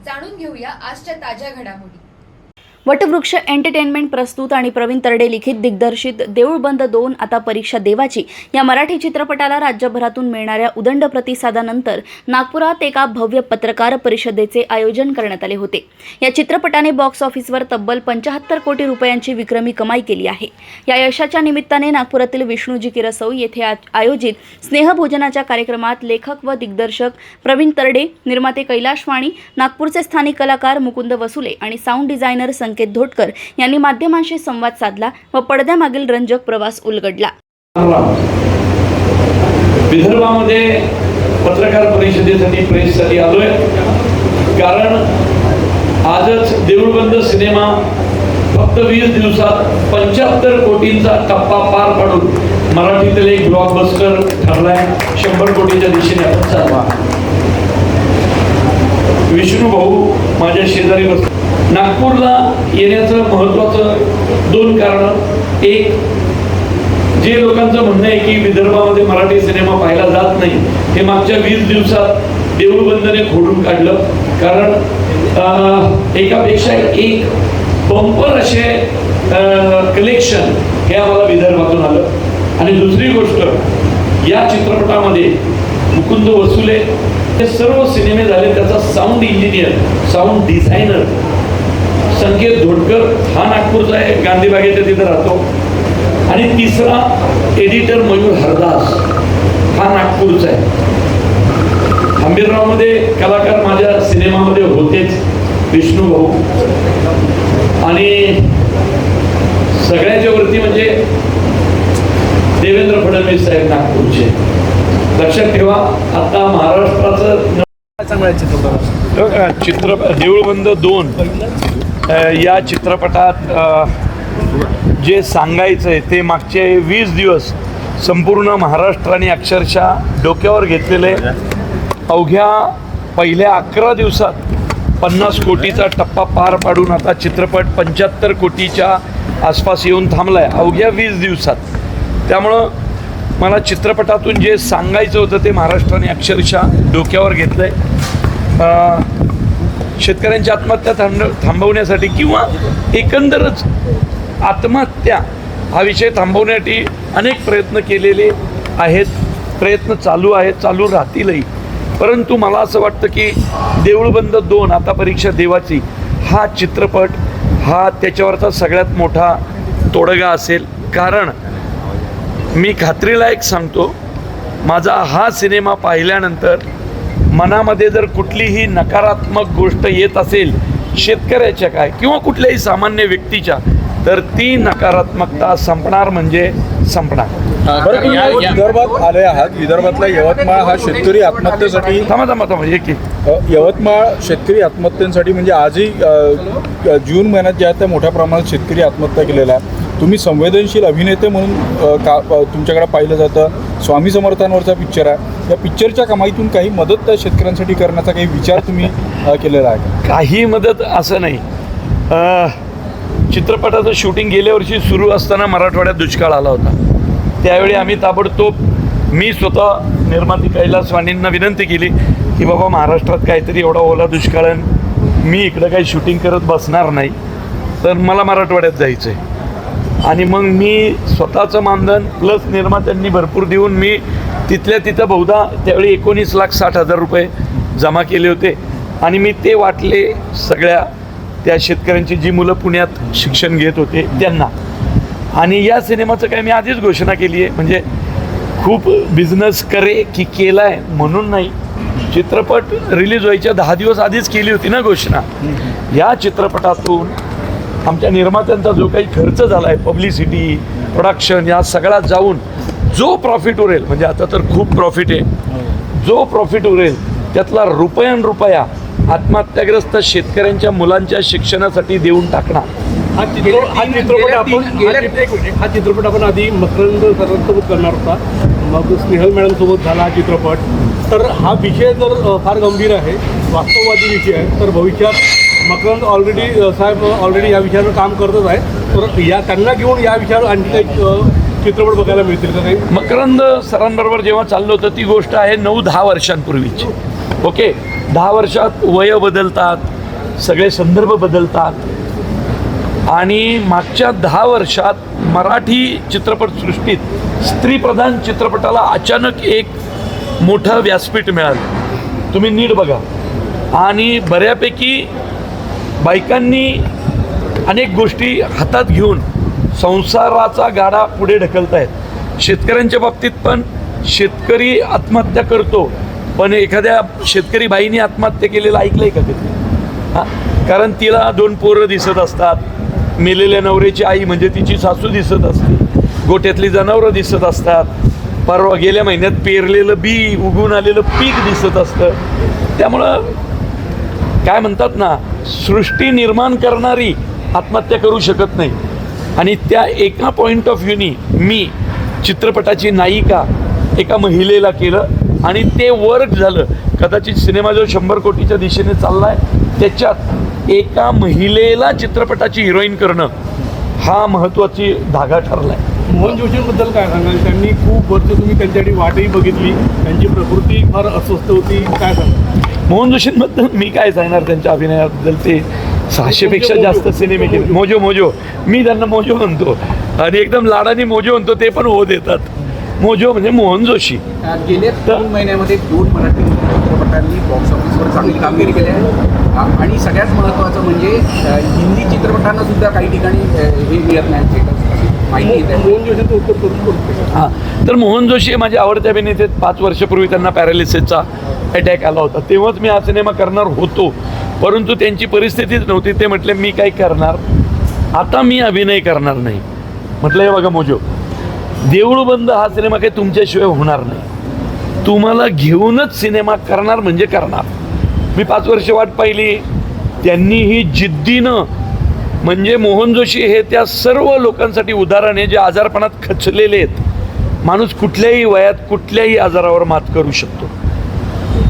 जाणून घेऊया आजच्या ताज्या घडामोडी। वटवृक्ष एंटरटेनमेंट प्रस्तुत आणि प्रवीण तरडे लिखित दिग्दर्शित देऊळ बंद 2 आता परीक्षा देवाची या मराठी चित्रपटाला राज्यभरातून मिळणाऱ्या उदंड प्रतिसादानंतर नागपुरात एका भव्य पत्रकार परिषदेचे आयोजन करण्यात आले होते। या चित्रपटाने बॉक्स ऑफिसवर तब्बल 75 कोटी रुपयांची विक्रमी कमाई केली आहे। या यशाच्या निमित्ताने नागपुरातील विष्णुजी किरसौ येथे आयोजित स्नेहभोजनाच्या कार्यक्रमात लेखक व दिग्दर्शक प्रवीण तरडे, निर्माते कैलाश वाणी, नागपूरचे स्थानिक कलाकार मुकुंद वसुले आणि साऊंड डिझायनर संकेत धोटकर यांनी माध्यमांशी संवाद साधला व पडद्यामागील रंजक प्रवास उलगडला। विदर्भामध्ये पत्रकार परिषदेसाठी प्रेससाठी आलोय, कारण आजच देऊळबंद सिनेमा फक्त 20 दिवसात 75 कोटींचा टप्पा पार पाडून मराठीतील एक ब्लॉकबस्टर ठरलाय। 100 कोटीच्या दिशेने आपण चालवा। विष्णू भाऊ माझ्या शेजारी बस। नागपूरला येण्याचं महत्त्वाचं 2 कारण। एक, जे लोकांचं म्हणणं आहे की विदर्भामध्ये मराठी सिनेमा पाहायला जात नाही, हे मागच्या 20 दिवसात देऊळबंदने खोडून काढलं। कारण एकापेक्षा एक बंपर असे कलेक्शन हे आम्हाला विदर्भातून आलं। आणि दुसरी गोष्ट, या चित्रपटामध्ये मुकुंद वसुले हे सर्व सिनेमे झाले, त्याचा साऊंड इंजिनियर, साऊंड डिझायनर संकेत धोटकर हा नागपूरचा आहे, गांधीबागेच्या तिथे राहतो। आणि तिसरा एडिटर मयूर हरदास हा नागपूरचा आहे। आंबेररावमध्ये कलाकार माझ्या सिनेमामध्ये होतेच, विष्णू भाऊ। आणि सगळ्याच्या वरती म्हणजे देवेंद्र फडणवीस साहेब नागपूरचे। लक्षात ठेवा, आता महाराष्ट्राचं चित्रपट देऊळबंद 2 या चित्रपटात जे सांगायचं आहे ते मागचे 20 दिवस संपूर्ण महाराष्ट्राने अक्षरशः डोक्यावर घेतलेले। अवघ्या पहिल्या 11 दिवसात 50 कोटीचा टप्पा पार पाडून आता चित्रपट 75 कोटीच्या आसपास येऊन थांबला आहे अवघ्या 20 दिवसात। त्यामुळं मला चित्रपटातून जे सांगायचं होतं ते महाराष्ट्राने अक्षरशः डोक्यावर घेतलं आहे। शेतकऱ्यांची आत्महत्या थांबवण्यासाठी किंवा एकंदरच आत्महत्या हा विषय थांबवण्यासाठी अनेक प्रयत्न केलेले आहेत, प्रयत्न चालू आहेत, चालू राहतीलही। परंतु मला असं वाटतं की देऊळबंद 2 आता परीक्षा देवाची हा चित्रपट हा त्याच्यावरचा सगळ्यात मोठा तोडगा असेल। कारण मी खात्रीलायक सांगतो, माझा हा सिनेमा पाहिल्यानंतर मनामध्ये जर कुठलीही नकारात्मक गोष्ट येत असेल शेतकऱ्याच्या काय किंवा कुठल्याही सामान्य व्यक्तीच्या, तर ती नकारात्मकता संपणार म्हणजे संपणार। विदर्भात आले आहात, विदर्भातला यवतमाळ हा शेतकरी आत्महत्येसाठी थांबा यवतमाळ शेतकरी आत्महत्यांसाठी म्हणजे आजही जून महिन्यात ज्या त्या मोठ्या प्रमाणात शेतकरी आत्महत्या केलेला आहे। तुम्ही संवेदनशील अभिनेते म्हणून तुमच्याकडे पाहिलं जातं। स्वामी समर्थांवरचा पिक्चर आहे, या पिक्चरच्या कमाईतून काही मदत त्या शेतकऱ्यांसाठी करण्याचा काही विचार तुम्ही केलेला आहे? काही मदत असं नाही। चित्रपटाचं शूटिंग गेल्या वर्षी सुरू असताना मराठवाड्यात दुष्काळ आला होता। त्यावेळी आम्ही ताबडतोब मी स्वतः निर्माती कैलास वाणींना विनंती केली की बाबा महाराष्ट्रात काहीतरी एवढा ओला दुष्काळ, मी इकडं काही शूटिंग करत बसणार नाही, तर मला मराठवाड्यात जायचं आहे। आणि मग मी स्वतःचं मानधन प्लस निर्मात्यांनी भरपूर देऊन मी तिथल्या तिथं बहुधा त्यावेळी 19,60,000 रुपये जमा केले होते। आणि मी ते वाटले सगळ्या त्या शेतकऱ्यांची जी मुलं पुण्यात शिक्षण घेत होते त्यांना। आणि या सिनेमाचं काय मी आधीच घोषणा केली आहे, म्हणजे खूप बिझनेस करे की केला आहे म्हणून नाही, चित्रपट रिलीज व्हायच्या 10 दिवस आधीच केली होती ना घोषणा। या चित्रपटातून आमच्या निर्मात्यांचा जो काही खर्च झाला आहे, पब्लिसिटी, प्रोडक्शन, या सगळ्यात जाऊन जो प्रॉफिट उरेल, म्हणजे आता तर खूप प्रॉफिट आहे, जो प्रॉफिट उरेल त्यातला रुपया आत्महत्याग्रस्त शेतकऱ्यांच्या मुलांच्या शिक्षणासाठी देऊन टाकणार। हा चित्रपट आपण आधी मकरंद सरांसोबत करणार होता, मग स्नेहल मॅडमसोबत झाला हा चित्रपट। तर हा विषय जर फार गंभीर आहे, वास्तववादी विषय आहे, तर भविष्यात मकरंद ऑलरेडी या विषयावर काम करतच आहे, तर या त्यांना घेऊन या विषयावर आणखी काही चित्रपट बघायला मिळतील का काही? मकरंद सरांबरोबर जेव्हा चाललो होतं ती गोष्ट आहे 9-10 वर्षांपूर्वीची। ओके, 10 वर्षात वय बदलतात, सगळे संदर्भ बदलतात आणि मागच्या 10 वर्षात मराठी चित्रपटसृष्टीत स्त्रीप्रधान चित्रपटाला अचानक एक मोठं व्यासपीठ मिळालं. तुम्ही नीट बघा. आणि बऱ्यापैकी बायकांनी अनेक गोष्टी हातात घेऊन संसाराचा गाडा पुढे ढकलत आहेत. शेतकऱ्यांच्या बाबतीत पण शेतकरी आत्महत्या करतो, पण एखाद्या शेतकरी बाईने आत्महत्या केलेलं ऐकलं आहे का कधी? हां, कारण तिला 2 पोरं दिसत असतात, मेलेल्या नवऱ्याची आई म्हणजे तिची सासू दिसत असते, गोठ्यातली जनावरं दिसत असतात, परवा गेल्या महिन्यात पेरलेलं बी उगून आलेलं पीक दिसत असतं. त्यामुळं काय म्हणतात ना, सृष्टी निर्माण करणारी आत्महत्या करू शकत नाही. आणि त्या एका पॉईंट ऑफ व्ह्यूनी मी चित्रपटाची नायिका एका महिलेला केलं आणि ते वर्क झालं. कदाचित सिनेमा जो 100 कोटीच्या दिशेने चालला आहे त्याच्यात एका महिलेला चित्रपटाची हिरोईन करणं हा महत्त्वाची धागा ठरला आहे. मोहन जोशींबद्दल काय सांगाल? त्यांनी खूप वर्ष तुम्ही त्यांच्यासाठी वाटही बघितली, त्यांची प्रकृती फार अस्वस्थ होती, काय सांगाल? मोहन जोशींबद्दल मी काय सांगणार त्यांच्या अभिनयाबद्दल? ते 600पेक्षा जास्त सिनेमे केले. मोजो मी त्यांना मोजो म्हणतो आणि एकदम लाडाने मोजो म्हणतो, ते पण हो देतात. मोजो म्हणजे मोहन जोशी. गेल्या 2 महिन्यामध्ये 2 मराठी चित्रपटांनी बॉक्स ऑफिसवर चांगली कामगिरी केली आहे आणि सगळ्यात महत्त्वाचं म्हणजे हिंदी चित्रपटांना सुद्धा काही ठिकाणी हे मिळत नाही स्टेटस, माहिती येत आहे. मोहन जोशींचं उत्तर करून हां, तर मोहन जोशी माझे आवडते अभिनेते. 5 वर्षापूर्वी त्यांना पॅरालिसिसचा अटॅक आला होता, तेव्हाच मी हा सिनेमा करणार होतो, परंतु त्यांची परिस्थितीच नव्हती. ते म्हटले मी काय करणार, आता मी अभिनय करणार नाही. म्हटलं हे बघा मोजो, देऊळ बंद हा सिनेमा काही तुमच्याशिवाय होणार नाही, तुम्हाला घेऊनच सिनेमा करणार म्हणजे करणार. मी 5 वर्ष वाट पाहिली. त्यांनीही जिद्दीनं, म्हणजे मोहन जोशी हे त्या सर्व लोकांसाठी उदाहरण आहे जे आजारपणात खचलेले आहेत. माणूस कुठल्याही वयात कुठल्याही आजारावर मात करू शकतो.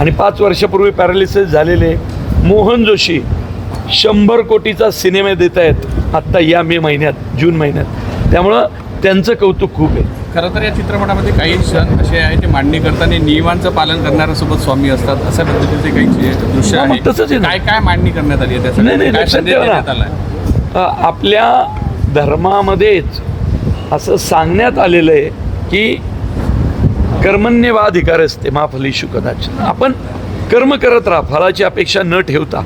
आणि 5 वर्षापूर्वी पॅरालिसिस झालेले मोहन जोशी 100 कोटीचा सिनेमा देत आहेत आत्ता या मे महिन्यात, जून महिन्यात. त्यामुळं त्यांचं कौतुक खूप आहे. खरं तर या चित्रपटामध्ये काही क्षण असे आहे जे मांडणी करताना नियमांचं पालन करणाऱ्यासोबत स्वामी असतात, अशा पद्धतीचे काही दृश्य मग आहे. तसंच आहे ना. काय मांडणी करण्यात आली आहे त्यासाठी? नाही, काय लक्षात संदेश ठेवा देण्यात आला ना, आपल्या धर्मामध्येच असं सांगण्यात आलेलं आहे की कर्मण्येवाधिकार असते मा फलेषु कदाचन. आपण कर्म करत राहा, फळाची अपेक्षा न ठेवता.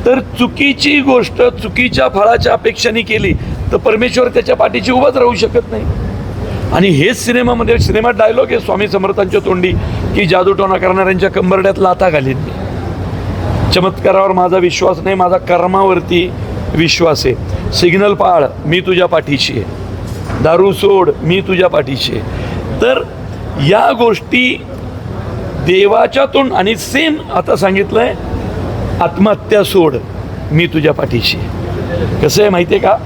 तर चुकीची गोष्ट चुकीच्या फळाच्या अपेक्षाने केली तर परमेश्वर त्याच्या पाठीशी उभाच राहू शकत नाही. आणि हेच सिनेमात डायलॉग आहे स्वामी समर्थांच्या तोंडी की जादूटोणा करणाऱ्यांच्या कंबरड्यात लाथा घालीन मी. चमत्कारावर माझा विश्वास नाही, माझा कर्मावरती विश्वास आहे. सिग्नल पाळ, मी तुझ्या पाठीशी आहे. दारू सोड, मी तुझ्या पाठीशी आहे. तर या गोष्टी देवाच्या तोंड. आणि सेम आता सांगितलं आहे, आत्महत्या सोड, मी तुझ्या पाठीशी आहे. कसं आहे माहिती आहे का,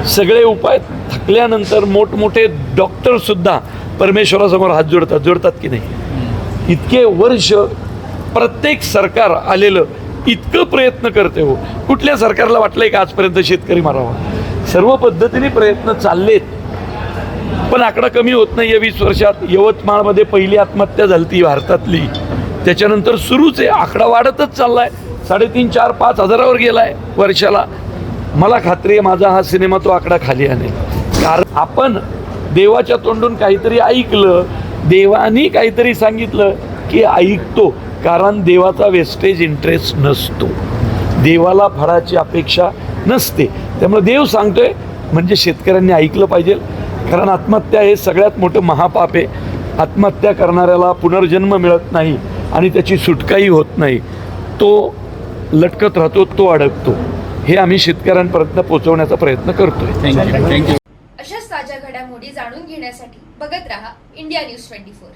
सगळे उपाय थकल्यानंतर मोठमोठे डॉक्टरसुद्धा परमेश्वरासमोर हात जोडतात की नाही. इतके वर्ष प्रत्येक सरकार आलेलं इतकं प्रयत्न करते हो. कुठल्या सरकारला वाटलंय का आजपर्यंत शेतकरी मारावा? सर्व पद्धतीने प्रयत्न चाललेत, पण आकडा कमी होत नाही. 20 वर्षात यवतमाळमध्ये पहिली आत्महत्या झाली ती भारतातली, त्याच्यानंतर सुरूच आहे. आकडा वाढतच चालला आहे. 3,500, 4,000, 5,000वर गेला आहे वर्षाला. मला खात्री आहे माझा हा सिनेमा तो आकडा खाली आणेल. कारण आपण देवाच्या तोंडून काहीतरी ऐकलं, देवानी काहीतरी सांगितलं की ऐकतो. कारण देवाचा वेस्टेज इंटरेस्ट नसतो, देवाला फळाची अपेक्षा नसते. त्यामुळे देव सांगतोय म्हणजे शेतकऱ्यांनी ऐकलं पाहिजे. कारण आत्महत्या हे सगळ्यात मोठं महापाप आहे. आत्महत्या करणाऱ्याला पुनर्जन्म मिळत नाही आणि त्याची सुटकाही होत नाही. तो लटकत राहतो, तो अडकतो. हे आम्ही शेतकऱ्यांपर्यंत पोहोचवण्याचा प्रयत्न करतोय. थँक्यू. अशाच ताज्या घडामोडी जाणून घेण्यासाठी बघत रहा इंडिया न्यूज 24.